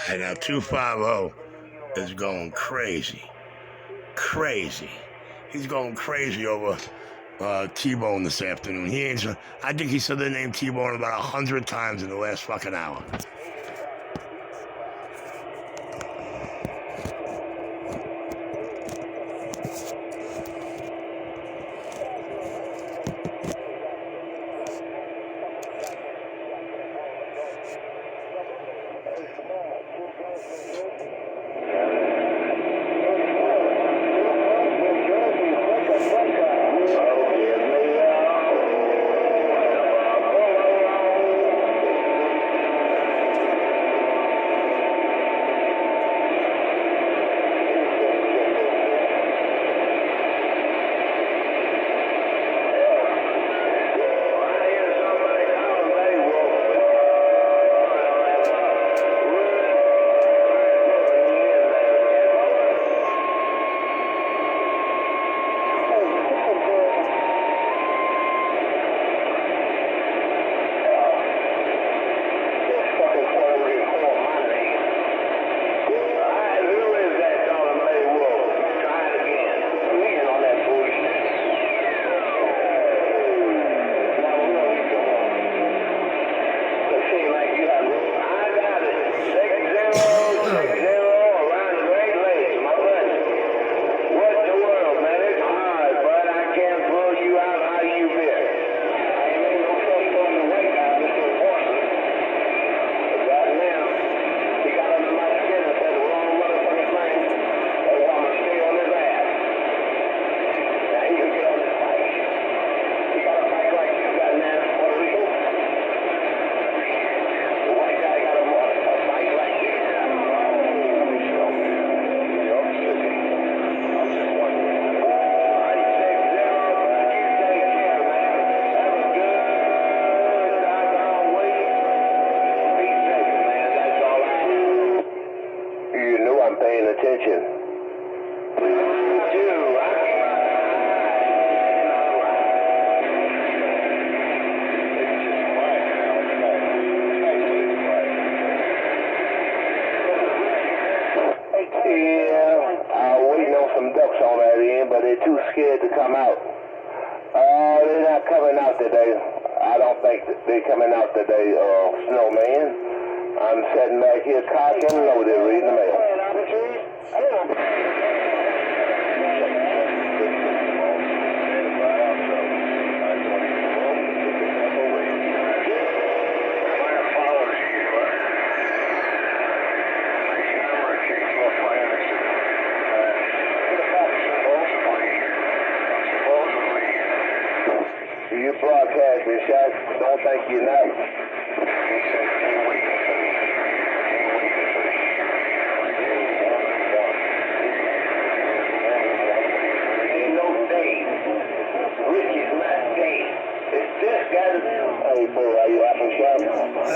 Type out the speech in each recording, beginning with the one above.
And now 250 is going crazy. Crazy. He's going crazy over T-Bone this afternoon. I think he said the name T-Bone about 100 times in the last fucking hour.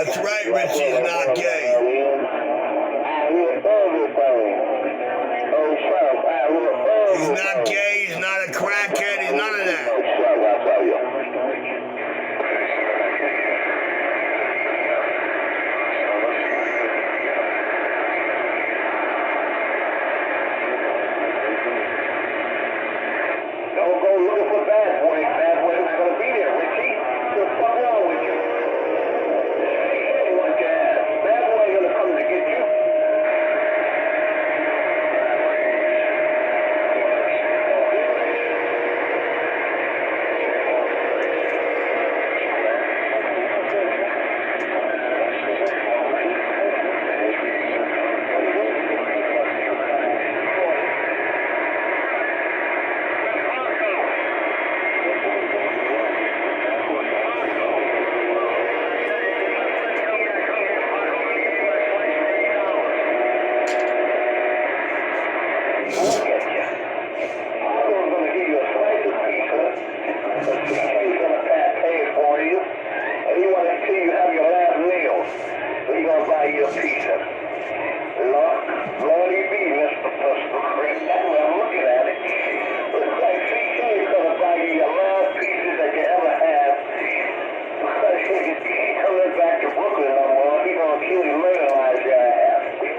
That's right, Richie is not gay. He's not gay, he's not a crackhead, he's none of that. Don't go looking for bad boy. Bad boy is going to be there, Richie. What's the fuck wrong with you? Anyone can ask. Bad boy going to come to get you. Back to Brooklyn no more. He's gonna kill you, murderize your ass.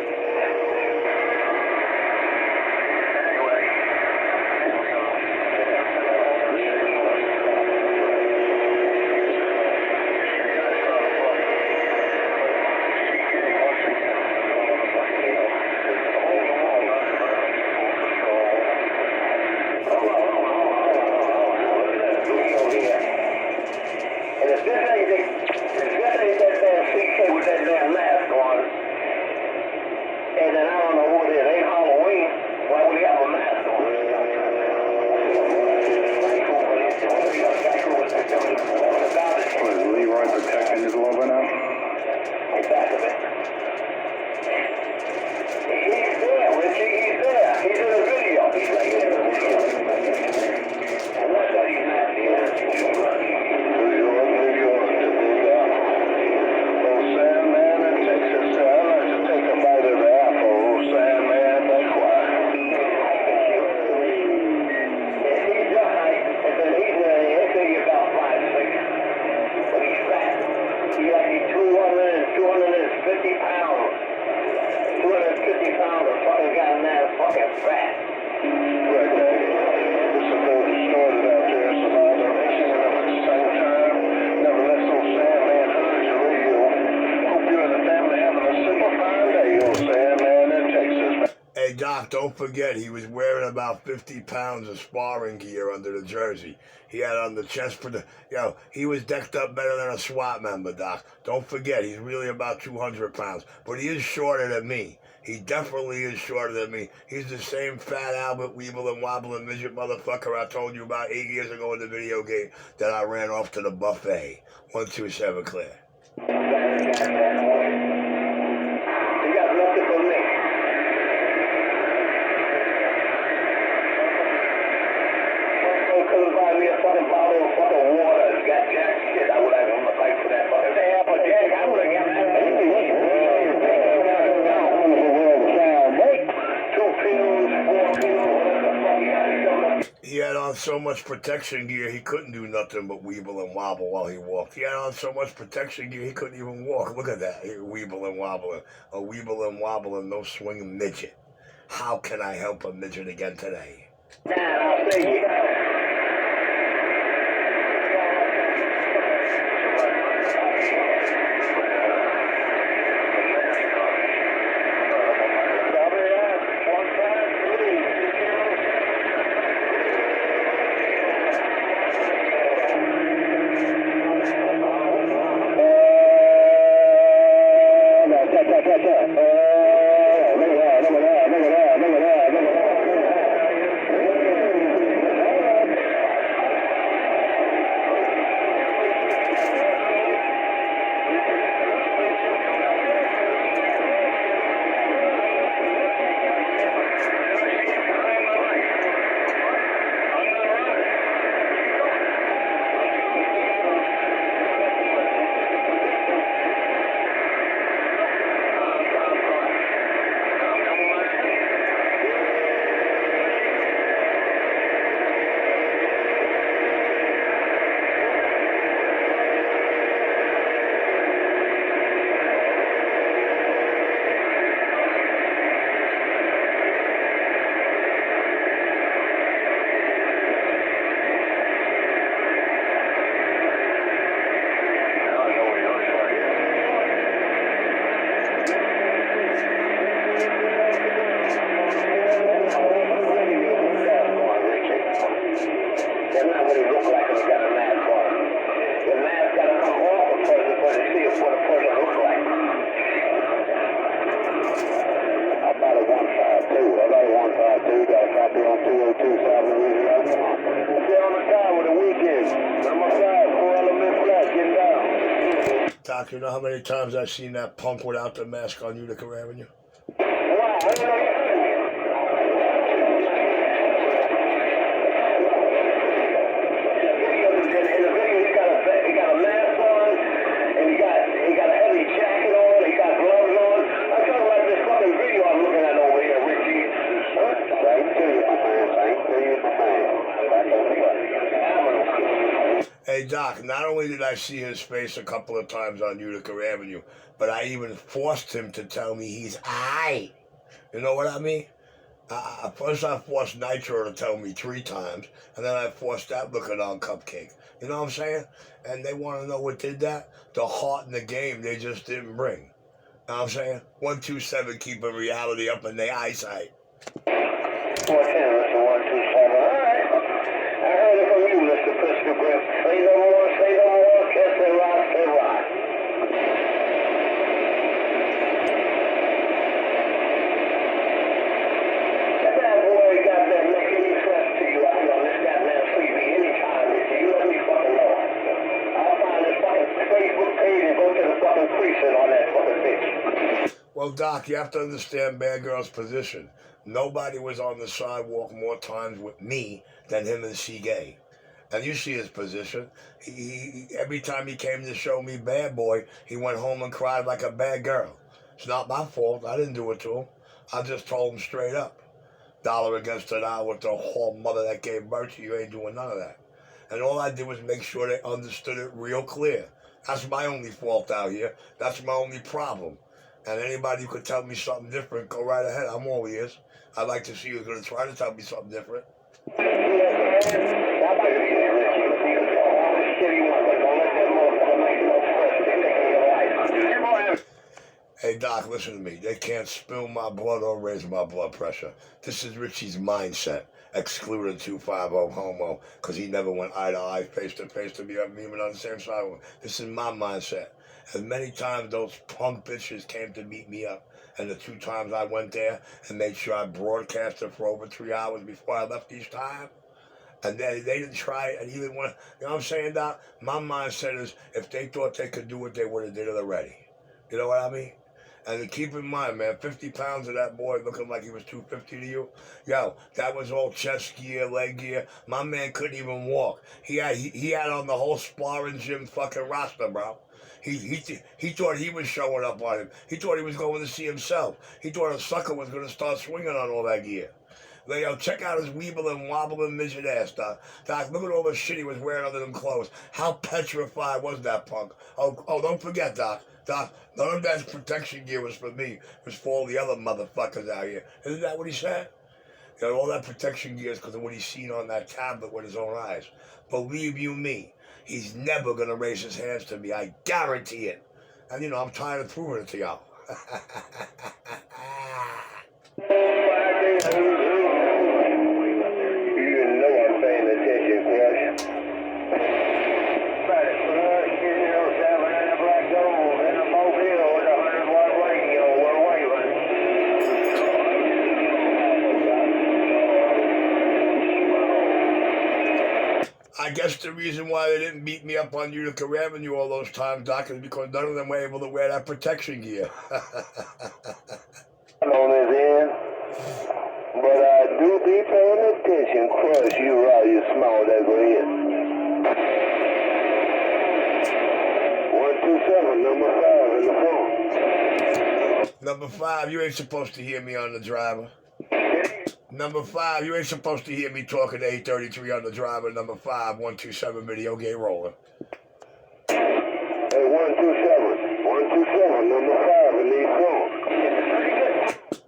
fat. Right. It's a little distorted out there, so I don't mixing it up at the same time. Nevertheless, old Sandman heard your radio. Hope you and the family having a super fine day, old Sandman in Texas. Hey, Doc, don't forget, he was wearing about 50 pounds of sparring gear under the jersey. He had on the chest for the, he was decked up better than a SWAT member, Doc. Don't forget, he's really about 200 pounds, but he is shorter than me. He definitely is shorter than me. He's the same fat Albert Weeble and wobbling midget motherfucker I told you about 8 years ago in the video game that I ran off to the buffet. 127 clear. He got nothing for me. Couldn't buy me a fucking bottle of fucking water. Got jack shit. I would have him a fight for that fucking apple jack. I would have got that. 2 pills, 4 pills, whatever the fuck he had. He had on so much protection gear, he couldn't do nothing but weeble and wobble while he walked. He had on so much protection gear, he couldn't even walk. Look at that, weeble and wobbling. A weeble and wobbling, no swinging midget. How can I help a midget again today? Nah, I'll say yeah. Doc, you know how many times I've seen that punk without the mask on Utica Avenue? Hey, Doc, not only did I see his face a couple of times on Utica Avenue, but I even forced him to tell me he's aight. You know what I mean? First I forced Nitro to tell me 3 times, and then I forced that looking on Cupcake. You know what I'm saying? And they want to know what did that? The heart in the game they just didn't bring. You know what I'm saying? 127 keeping reality up in their eyesight. 410, Mr. 127. All right. I heard it from you, Mr. Pistol Grip. Say no more, kiss and rock, say rock. That bad boy got that making me fresh to you out here on this goddamn freebie anytime, Richie. You let me fucking know. I'll find this fucking Facebook page and go to the fucking precinct on that fucking bitch. Well, Doc, you have to understand Bad Girl's position. Nobody was on the sidewalk more times with me than him and C-Gay. And you see his position. He every time he came to show me Bad Boy, he went home and cried like a bad girl. It's not my fault. I didn't do it to him. I just told him straight up. Dollar against an hour with the whole mother that gave birth to you, ain't doing none of that. And all I did was make sure they understood it real clear. That's my only fault out here. That's my only problem. And anybody who could tell me something different, go right ahead. I'm all ears. I'd like to see who's going to try to tell me something different. Hey, Doc, listen to me. They can't spill my blood or raise my blood pressure. This is Richie's mindset. Excluding 250 homo, because he never went eye to eye, face to face to be on the same side. This is my mindset. As many times those punk bitches came to meet me up, and the 2 times I went there and made sure I broadcasted for over 3 hours before I left each time, and they didn't try it, and even when, you know what I'm saying, Doc? My mindset is, if they thought they could do it, they would have did it already. You know what I mean? And to keep in mind, man, 50 pounds of that boy looking like he was 250 to you. Yo, that was all chest gear, leg gear. My man couldn't even walk. He had on the whole sparring gym fucking roster, bro. He thought he was showing up on him. He thought he was going to see himself. He thought a sucker was going to start swinging on all that gear. Yo, check out his weebling, wobbling midget ass, Doc. Doc, look at all the shit he was wearing under them clothes. How petrified was that punk? Oh, don't forget, Doc. Doc, none of that protection gear was for me. It was for all the other motherfuckers out here. Isn't that what he said? You know, all that protection gear is because of what he's seen on that tablet with his own eyes. Believe you me, he's never going to raise his hands to me. I guarantee it. And, you know, I'm tired of proving it to y'all. I guess the reason why they didn't beat me up on Utica Avenue all those times, Doc, is because none of them were able to wear that protection gear. On his end, but I do be paying attention. Crush you right, you small that go in. 127, number 5 in the phone. Number 5, you ain't supposed to hear me on the driver. Number 5, you ain't supposed to hear me talking to 833 on the driver. Number 5, 127 video game rolling. Hey, 127, number 5 in the phone.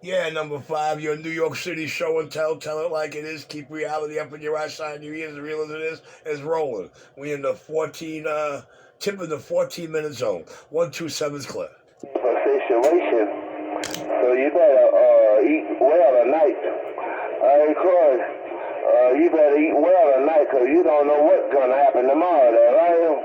Yeah, number 5, your New York City show and tell it like it is. Keep reality up in your eyesight and your ears, as real as it is rolling. We in the 14, tip of the 14-minute zone. 127's clear. For situation, so you better eat well tonight. Cause you better eat well tonight, cause you don't know what's gonna happen tomorrow, there, right?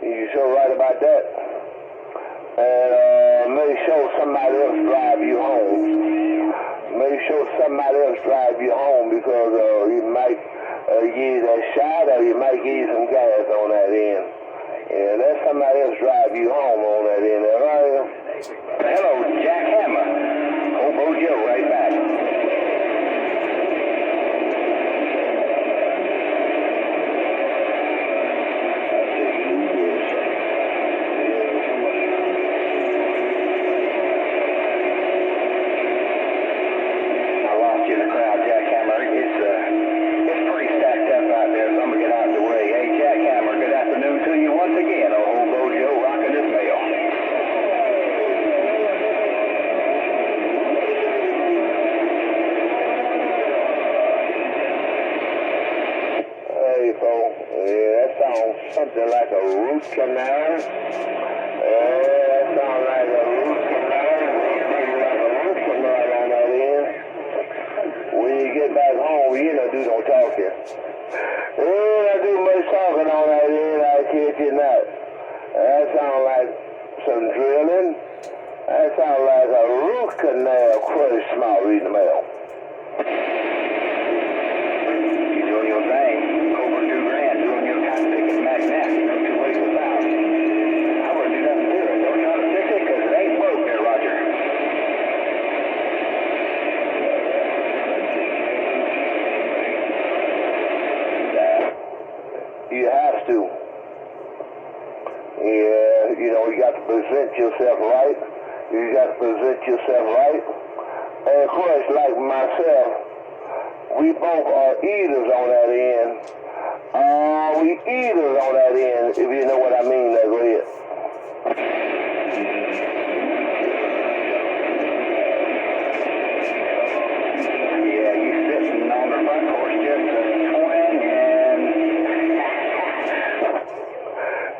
You sure right about that? And make sure somebody else drive you home. Make sure somebody else drive you home because you might give you that shot or you might give you some gas on that end. And let somebody else drive you home on that end, right? Hello, Jack Hammer. Hobo Joe right back. Something like a root canal. That sounds like a root canal. Something like a root canal on that end. When you get back home, you know, dude don't talk here. I do much talking on that end, I kid you not. That sounds like some drilling. That sounds like a root canal crush small reading the mail. You doing your thing. Over $2,000 doing your cotton picking Mac nasty. No 2 ways without. I wouldn't do nothing to it. Don't try to fix it because it ain't broke there, Roger. You have to. Yeah, you know, you got to present present yourself right. You got to present yourself right. And of course, like myself, we both are eaters on that end. We eaters on that end, if you know what I mean, that's it. Yeah, you sitting on the front porch just swing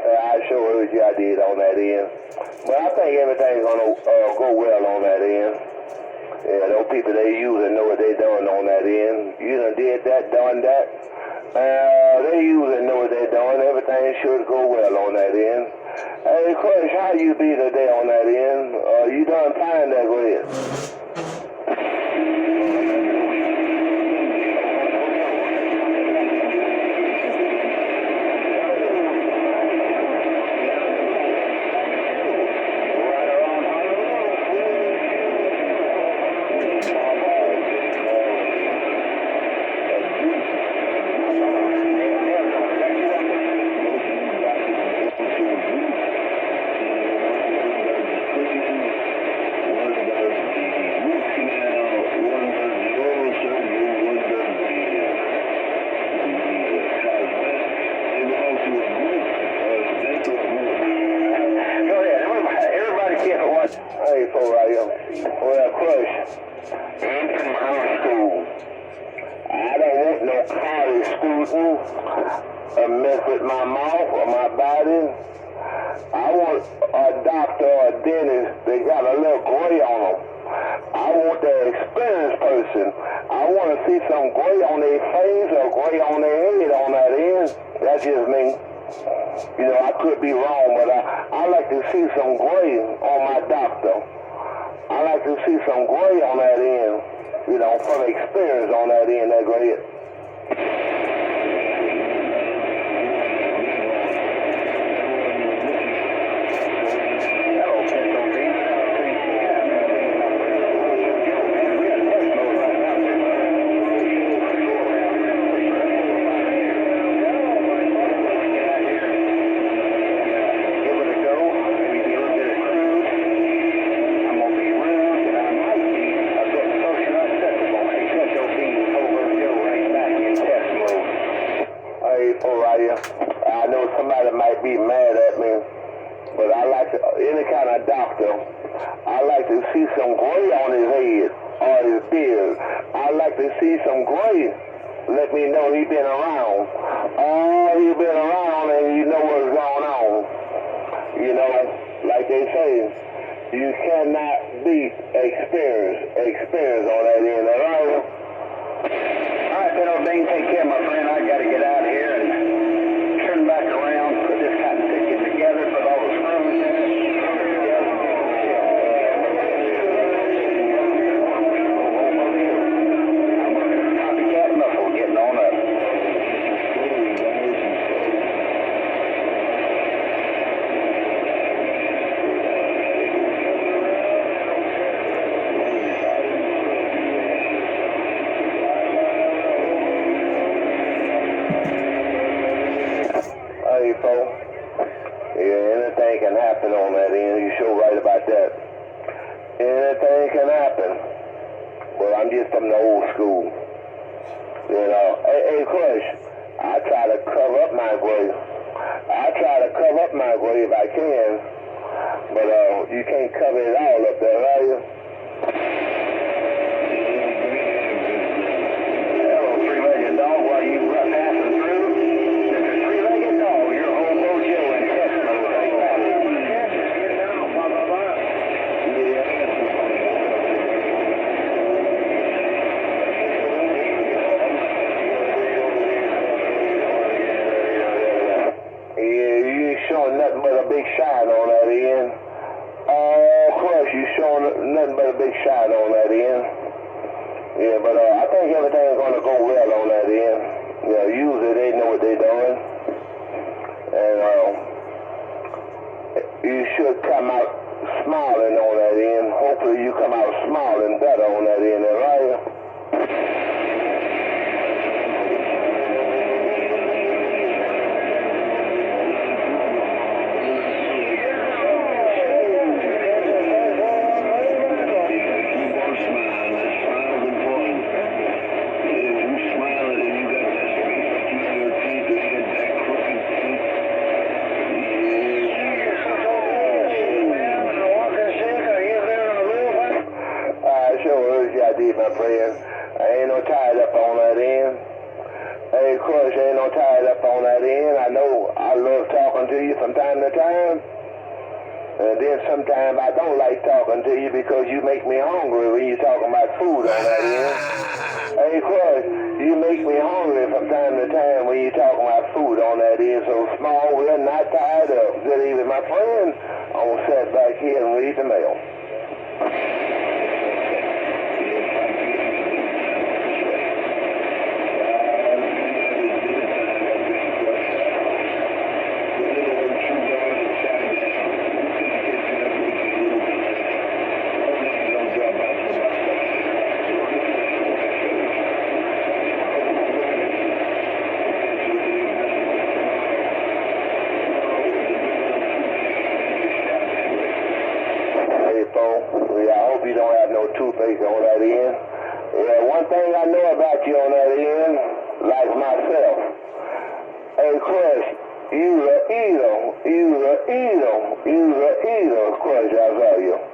and I sure heard you I did on that end. But I think everything's gonna go well on that end. Yeah, those people they use and know what they doing on that end. You done did that, done that. They use and know what they doing. Everything should go well on that end. Hey, Crush, how you be today on that end? You done fine that way? Hey, for right here. Well, Crush, I'm from high school. I don't want no college student to mess with my mouth or my body. I want a doctor or a dentist that got a little gray on them. I want the experienced person. I want to see some gray on their face or gray on their head on that end. That's just me. You know, I could be wrong, but I like to see some gray on my doctor. I like to see some gray on that end, you know, from experience on that end, that gray. I know somebody might be mad at me, but I like to, any kind of doctor, I like to see some gray on his head or his beard. I like to see some gray. Let me know he been around. He been around and you know what's going on. You know, like they say, you cannot beat experience on that end. All right, Pedro Dean, take care, my friend. I got to get out of here and turn back around, put this cotton ticket together, put all the screws in it. I'm working a copycat muffle getting on up. Yeah, anything can happen on that end. You're sure right about that. Anything can happen. But I'm just from the old school. You know, hey, Crush, I try to cover up my grave. I try to cover up my grave if I can. But you can't cover it all up there, are you? Hello, three-legged dog, while you passing through. Nothing but a big shine on that end. Of course, you showing nothing but a big shine on that end. Yeah, but I think everything's going to go well on that end. You know, usually they know what they're doing. And you should come out smiling on that end. Hopefully you come out smiling better on that end, right? Crush, ain't no tied up on that end. I know I love talking to you from time to time. And then sometimes I don't like talking to you because you make me hungry when you're talking about food on that end. Hey, Crush, you make me hungry from time to time when you're talking about food on that end. So small, we're not tied up. Good evening, my friend. I'm going to sit back here and read the mail. Yeah, I hope you don't have no toothache on that end. Yeah, one thing I know about you on that end, like myself. Hey, Crush, you a eater, Crush, I love you.